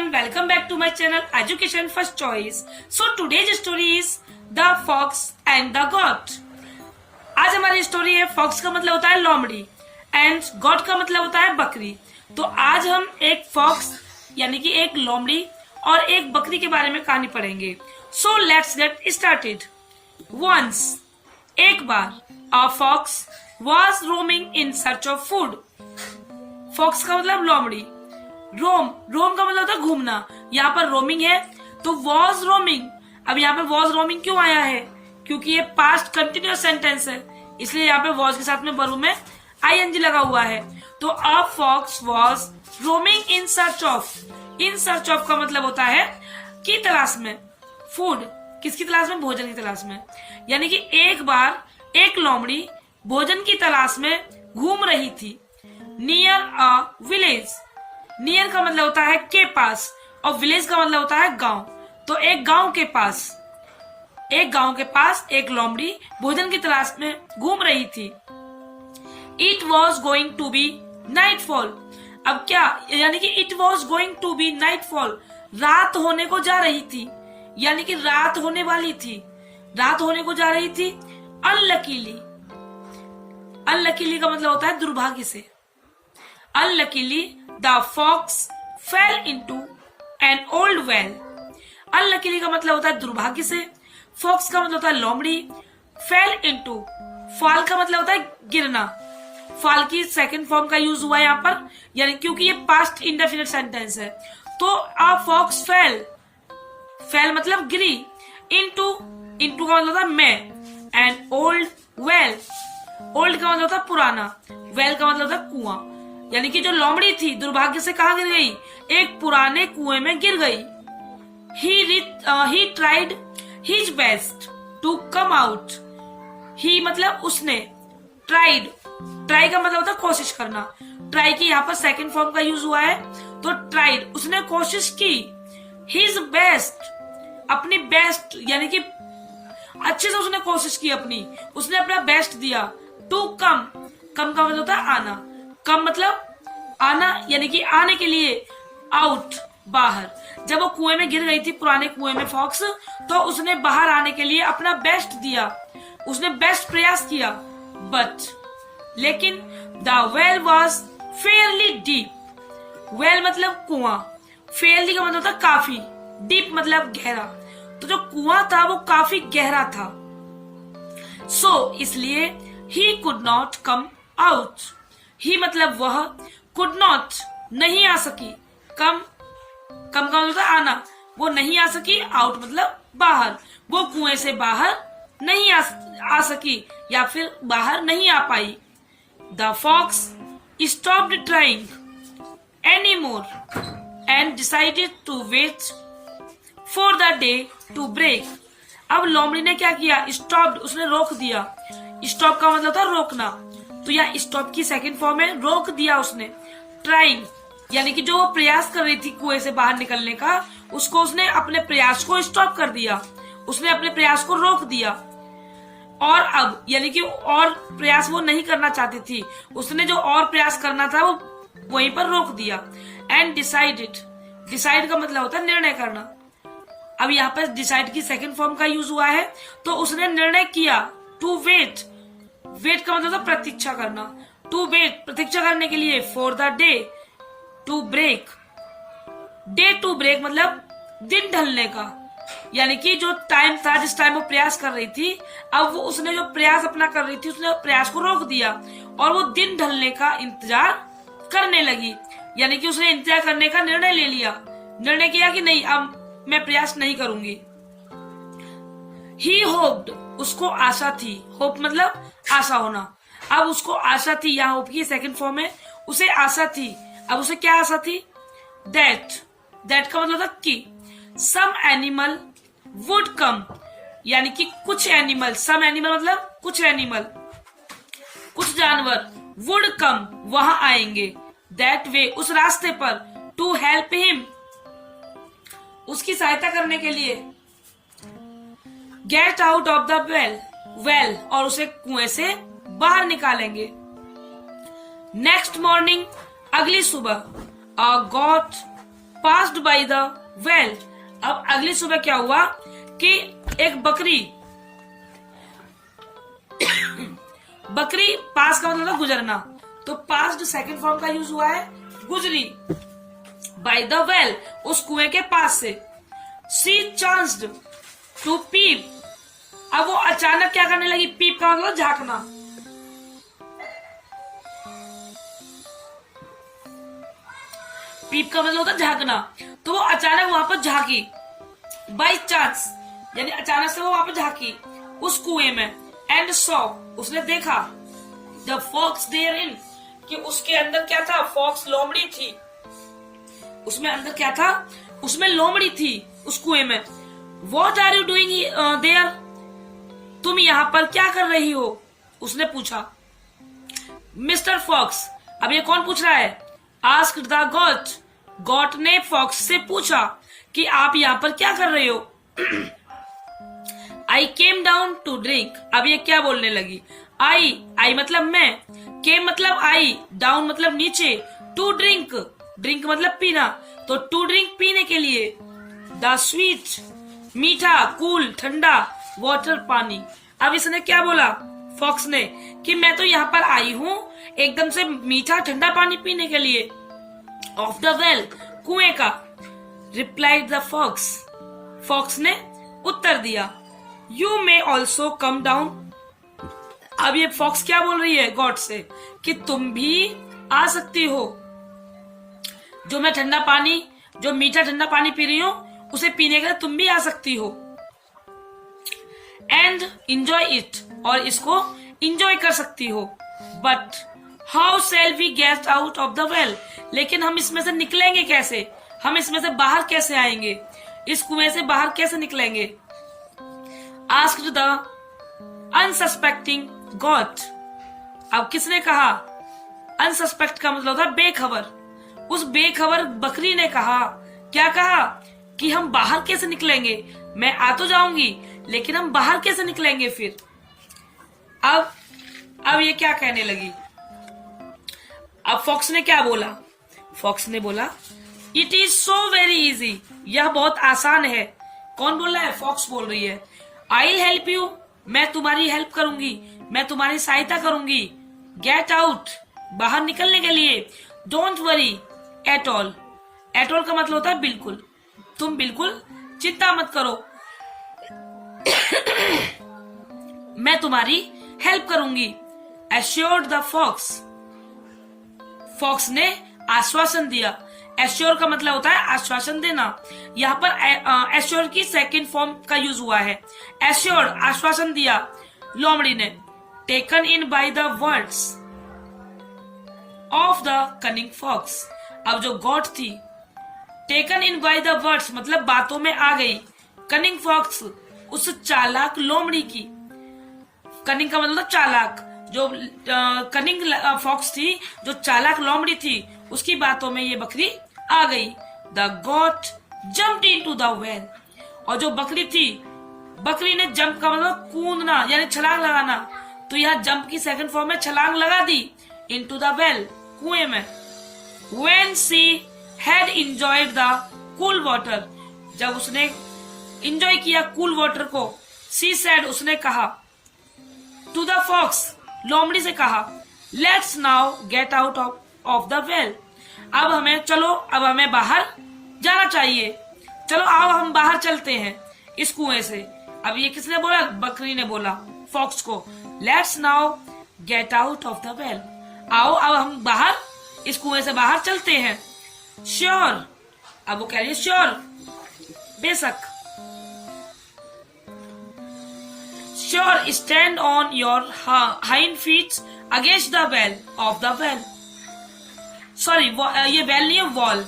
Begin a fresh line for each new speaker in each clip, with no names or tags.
everyone, welcome back to my channel Education First Choice. So today's story is The Fox and the Goat. आज हमारी story है fox का मतलब होता है लोमड़ी एंड गॉट का मतलब होता है बकरी। तो आज हम एक फॉक्स यानी कि एक लोमड़ी और एक बकरी के बारे में कहानी पढ़ेंगे। So let's get started. Once एक बार a fox was roaming in search of food. Fox का मतलब लोमड़ी, रोम का मतलब होता है घूमना। यहाँ पर रोमिंग है तो वॉज रोमिंग। अब यहाँ पे वॉज रोमिंग क्यों आया है? क्योंकि ये पास्ट कंटिन्यूअस सेंटेंस है, इसलिए यहाँ पे वॉज के साथ में वर्ब में आईएनजी लगा हुआ है। तो a fox was roaming in search of. In search of का मतलब होता है कि तलाश में, फूड किसकी तलाश में? भोजन की तलाश में। यानी कि एक बार एक लोमड़ी भोजन की तलाश में घूम रही थी। Near a village. नियर का मतलब होता है के पास और विलेज का मतलब होता है गांव। तो एक गांव के पास एक लोमड़ी भोजन की तलाश में घूम रही थी। It was going to be nightfall. अब क्या, यानी कि it was going to be nightfall, रात होने को जा रही थी, यानी कि रात होने वाली थी, रात होने को जा रही थी। अनलकीली, अनलकीली का मतलब होता है दुर्भाग्य से। Unluckily the fox fell into an old well. Unluckily का मतलब होता है दुर्भाग्य से, फॉक्स का मतलब होता है लोमड़ी, फेल इनटू, फॉल का मतलब होता है गिरना। फॉल की सेकंड फॉर्म का यूज हुआ है यहाँ पर, यानी क्योंकि ये पास्ट इंडेफिनिट सेंटेंस है। तो अ फॉक्स फेल, फेल मतलब गिरी, इनटू, इनटू का मतलब होता है में, एंड ओल्ड वेल, ओल्ड का मतलब होता है पुराना, वेल का मतलब होता है कुआं। यानी कि जो लोमड़ी थी दुर्भाग्य से कहाँ गिर गई? एक पुराने कुएं में गिर गई। He tried his best to come out. He मतलब उसने, ट्राइड, ट्राई का मतलब होता है कोशिश करना। ट्राई की यहाँ पर सेकंड फॉर्म का यूज हुआ है, तो ट्राइड उसने कोशिश की। हिज बेस्ट, अपनी बेस्ट, यानी कि अच्छे से उसने कोशिश की अपनी, उसने अपना बेस्ट दिया। टू कम, कम का मतलब होता है आना, कम मतलब आना, यानी कि आने के लिए, आउट बाहर। जब वो कुएं में गिर गई थी, पुराने कुएं में फॉक्स, तो उसने बाहर आने के लिए अपना बेस्ट दिया, उसने बेस्ट प्रयास किया। बट लेकिन the well was Fairlie deep. Well मतलब कुआं, फेयरली का मतलब होता है काफी, डीप मतलब गहरा। तो जो कुआं था वो काफी गहरा था। सो इसलिए he could not come out. He मतलब वह, कुड नॉट नहीं आ सकी, कम, कम का मतलब आना, वो नहीं आ सकी। आउट मतलब बाहर, वो कुएं से बाहर नहीं आ सकी या फिर बाहर नहीं आ पाई। The fox stopped trying any more and decided to wait for the day to break. अब लोमड़ी ने क्या किया? स्टॉप्ड, उसने रोक दिया। स्टॉप का मतलब था रोकना, तो यह स्टॉप की सेकंड फॉर्म है, रोक दिया उसने। ट्राइंग यानी कि जो वो प्रयास कर रही थी कुएं से बाहर निकलने का, उसको उसने अपने प्रयास को स्टॉप कर दिया, उसने अपने प्रयास को रोक दिया। और अब यानी कि और प्रयास वो नहीं करना चाहती थी, उसने जो और प्रयास करना था वो वहीं पर रोक दिया। एंड डिसाइडेड, डिसाइड का मतलब होता है निर्णय करना। अब यहाँ पर डिसाइड की सेकंड फॉर्म का यूज हुआ है, तो उसने निर्णय किया। टू वेट, वेट का मतलब प्रतीक्षा करना, टू वेट प्रतीक्षा करने के लिए। For the day to break, day to break मतलब दिन ढलने का, यानी कि जो टाइम था जिस टाइम वो प्रयास कर रही थी, अब वो उसने जो प्रयास अपना कर रही थी उसने प्रयास को रोक दिया और वो दिन ढलने का इंतजार करने लगी। यानी कि उसने इंतजार करने का निर्णय ले लिया, निर्णय किया कि नहीं अब मैं प्रयास नहीं करूंगी। ही होप्ड, उसको आशा थी, होप मतलब आशा होना। अब उसको आशा थी, यहाँ होप की सेकंड फॉर्म है, उसे आशा थी। अब उसे क्या आशा थी? दैट, दैट का मतलब था कि सम एनिमल वुड कम, यानी कि कुछ एनिमल, सम एनिमल मतलब कुछ एनिमल, कुछ जानवर, वुड कम वहां आएंगे, दैट वे उस रास्ते पर, टू हेल्प हिम उसकी सहायता करने के लिए, gate out of the well, well और उसे कुएं से बाहर निकालेंगे। नेक्स्ट मॉर्निंग, अगली सुबह, a goat passed by the well. अब अगली सुबह क्या हुआ कि एक बकरी पास का मतलब था गुजरना, तो पास्ड सेकंड फॉर्म का यूज हुआ है गुजरी। बाय द वेल, उस कुएं के पास से। शी चांस्ड टू पीप, अब वो अचानक क्या करने लगी, पीप का मतलब झांकना। पीप का मतलब होता है झांकना, तो वो अचानक वहां पर झांकी। बाई चांस यानी अचानक से वो वहां पर झांकी उस कुएं में। एंड सॉ, उसने देखा, द फॉक्स देयर इन, कि उसके अंदर क्या था, फॉक्स लोमड़ी थी। उसमें अंदर क्या था, उसमें लोमड़ी थी उस कुएं में। What are you doing there, तुम यहाँ पर क्या कर रही हो, उसने पूछा। मिस्टर फॉक्स, अब ये कौन पूछ रहा है, आस्क्ड द गॉट, गॉट ने फॉक्स से पूछा कि आप यहाँ पर क्या कर रहे हो। आई केम डाउन टू ड्रिंक, अब ये क्या बोलने लगी, आई मतलब मैं, केम मतलब आई, डाउन मतलब नीचे, टू ड्रिंक, ड्रिंक मतलब पीना, तो टू ड्रिंक पीने के लिए, द स्वीट मीठा, कूल ठंडा, वाटर पानी। अब इसने क्या बोला फॉक्स ने कि मैं तो यहाँ पर आई हूँ एकदम से मीठा ठंडा पानी पीने के लिए। ऑफ द वेल, कुएं का। रिप्लाइड द फॉक्स, फॉक्स ने उत्तर दिया। You may also come down, अब ये फॉक्स क्या बोल रही है गॉड से कि तुम भी आ सकती हो, जो मैं ठंडा पानी, जो मीठा ठंडा पानी पी रही हूँ उसे पीने के लिए तुम भी आ सकती हो। एंड इंजॉय इट, और इसको इंजॉय कर सकती हो। But how shall we get out of the well, लेकिन हम इसमें से निकलेंगे कैसे, हम इसमें से बाहर कैसे आएंगे, इस कुएं से बाहर कैसे निकलेंगे। आस्क्ड द अनसस्पेक्टिंग गॉड, अब किसने कहा, अनसस्पेक्ट का मतलब था बेखबर, उस बेखबर बकरी ने कहा, क्या कहा कि हम बाहर कैसे निकलेंगे, मैं आ तो जाऊंगी लेकिन हम बाहर कैसे निकलेंगे फिर। अब ये क्या कहने लगी, अब फॉक्स ने क्या बोला, फॉक्स ने बोला it is so very easy, यह बहुत आसान है। कौन बोल रहा है, फॉक्स बोल रही है। आई हेल्प यू, मैं तुम्हारी हेल्प करूंगी, मैं तुम्हारी सहायता करूंगी। गेट आउट, बाहर निकलने के लिए। Don't worry at all, at all का मतलब होता है बिल्कुल, तुम बिल्कुल चिंता मत करो, मैं तुम्हारी हेल्प करूंगी। एश्योर्ड द फॉक्स, फॉक्स ने आश्वासन दिया। एश्योर का मतलब होता है आश्वासन देना, यहाँ पर एश्योर की सेकंड फॉर्म का यूज हुआ है। एश्योर आश्वासन दिया लोमड़ी ने। Taken in by the words of the cunning fox, अब जो गॉड थी, taken in by the words मतलब बातों में आ गई। कनिंग फॉक्स, उस चालाक लोमड़ी की, कनिंग का मतलब चालाक, जो कनिंग फॉक्स थी, जो चालाक लोमड़ी थी, उसकी बातों में ये बकरी आ गई। The got jumped into the well, और जो बकरी थी, बकरी ने जंप का मतलब कूदना यानी छलांग लगाना, तो यह जंप की सेकंड फॉर्म में छलांग लगा दी इनटू द वेल, कुएं में। When she had enjoyed the cool water, जब उसने इंजॉय किया कूल वाटर को, she said, उसने कहा, to the fox, लोमड़ी से कहा, let's now get out of the well, अब हमें बाहर जाना चाहिए, चलो आओ हम बाहर चलते हैं इस कुएं से। अब ये किसने बोला, बकरी ने बोला फॉक्स को, let's now get out of the well, आओ अब हम बाहर इस कुएं से बाहर चलते हैं। श्योर, अब वो कह रही है श्योर, बेशक। Sure, stand on your hind feet against the well of the well, sorry ये वेल नहीं है, wall.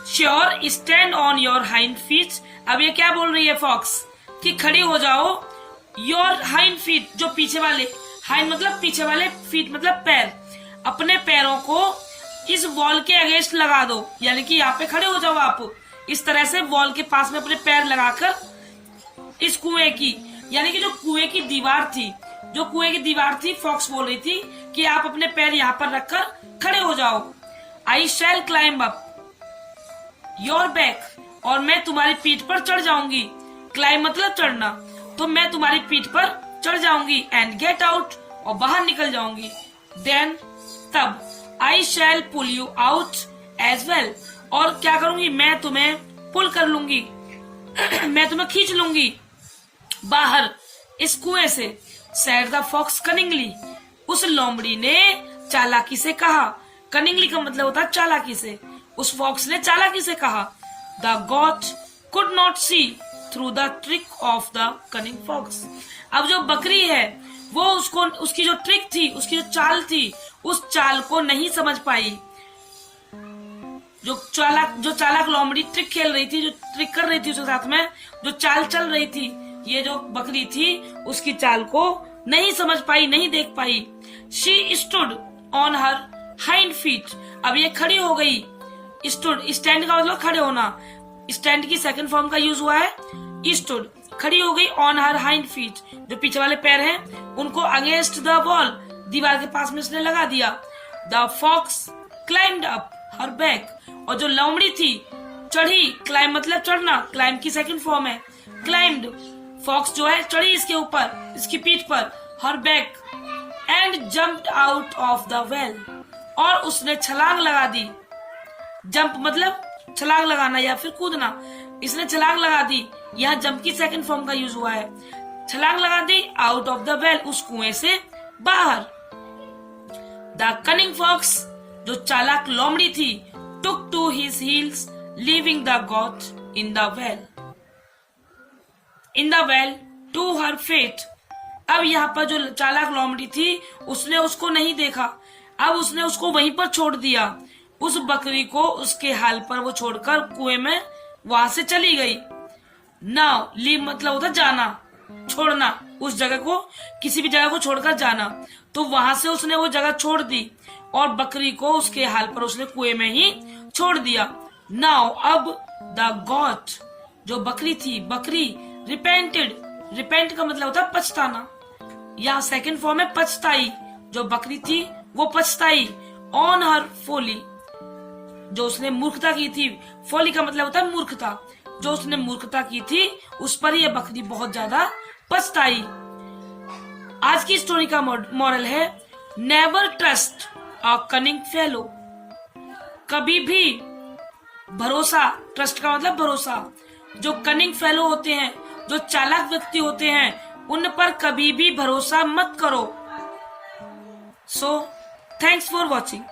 Sure, stand on your hind feet, अब ये क्या बोल रही है फॉक्स कि खड़ी हो जाओ, योर हाइंड फीट जो पीछे वाले, हाइंड मतलब पीछे वाले, फीट मतलब पैर, अपने पैरों को इस वॉल के अगेंस्ट लगा दो, यानी कि यहाँ पे खड़े हो जाओ आप, इस तरह से वॉल के पास में अपने पैर लगाकर इस कुएं की, यानी कि जो कुएं की दीवार थी, फॉक्स बोल रही थी कि आप अपने पैर यहाँ पर रखकर खड़े हो जाओ। आई शैल क्लाइंब अप, योर बैक, और मैं तुम्हारी पीठ पर चढ़ जाऊंगी। क्लाइम मतलब चढ़ना, तो मैं तुम्हारी पीठ पर चढ़ जाऊंगी। एंड गेट आउट, और बाहर निकल जाऊंगी। देन, तब, I shall pull you out as well, और क्या करूंगी, मैं तुम्हें पुल कर लूंगी मैं तुम्हें खींच लूंगी बाहर इस कुएं से। सैड द फॉक्स कनिंगली, उस लोमड़ी ने चालाकी से कहा। कनिंगली का मतलब होता है चालाकी से। उस फॉक्स ने चालाकी से कहा। The goat could not see through the trick of the cunning fox. अब जो बकरी है वो उसकी जो ट्रिक थी, उसकी जो चाल थी, उस चाल को नहीं समझ पाई। जो चालाक लोमड़ी ट्रिक खेल रही थी, जो ट्रिक कर रही थी उसके साथ में, जो चाल चल रही थी, ये जो बकरी थी उसकी चाल को नहीं समझ पाई, नहीं देख पाई। She stood on her hind feet, अब ये खड़ी हो गई। स्टूड, स्टैंड का मतलब खड़े होना। स्टैंड की सेकंड फॉर्म का यूज हुआ है स्टूड। खड़ी हो गई ऑन हर हाइंड फीट, जो पीछे वाले पैर हैं उनको अगेंस्ट द वॉल, दीवार के पास में इसने लगा दिया। The fox climbed up her back, और जो लोमड़ी थी चढ़ी। क्लाइम मतलब चढ़ना, क्लाइम की सेकंड फॉर्म है क्लाइम्ड। फॉक्स जो है चढ़ी इसके ऊपर, इसकी पीठ पर, her back. And jumped out of the well, और उसने छलांग लगा दी। जंप मतलब छलांग लगाना या फिर कूदना, इसने छलांग लगा दी। यहाँ जंप की सेकंड फॉर्म का यूज हुआ है। छलांग लगा दी आउट ऑफ द वेल, उस कुएं से बाहर। द कनिंग फॉक्स, जो चालाक लोमड़ी थी, took to his heels leaving the goat in the well to her fate. अब यहाँ पर जो चालाक लोमड़ी थी उसने उसको नहीं देखा, अब उसने उसको वहीं पर छोड़ दिया। उस बकरी को उसके हाल पर वो छोड़कर कुएं में वहां से चली गई। नाउ, लीव मतलब होता जाना, छोड़ना, उस जगह को, किसी भी जगह को छोड़कर जाना। तो वहां से उसने वो जगह छोड़ दी और बकरी को उसके हाल पर उसने कुएं में ही छोड़ दिया। नाउ, अब, द गॉट, जो बकरी थी, बकरी रिपेंटेड, रिपेंट का मतलब होता है पछताना। यहाँ सेकंड फॉर्म है पछताई। जो बकरी थी वो पछताई। ऑन हर फोली, जो उसने मूर्खता की थी, फोली का मतलब होता है मूर्खता, जो उसने मूर्खता की थी उस पर यह बकरी बहुत ज्यादा पछताई। आज की स्टोरी का मॉरल है, नेवर ट्रस्ट अ कनिंग फेलो, कभी भी भरोसा, ट्रस्ट का मतलब भरोसा, जो कनिंग फेलो होते हैं, जो चालाक व्यक्ति होते हैं, उन पर कभी भी भरोसा मत करो। So thanks for watching.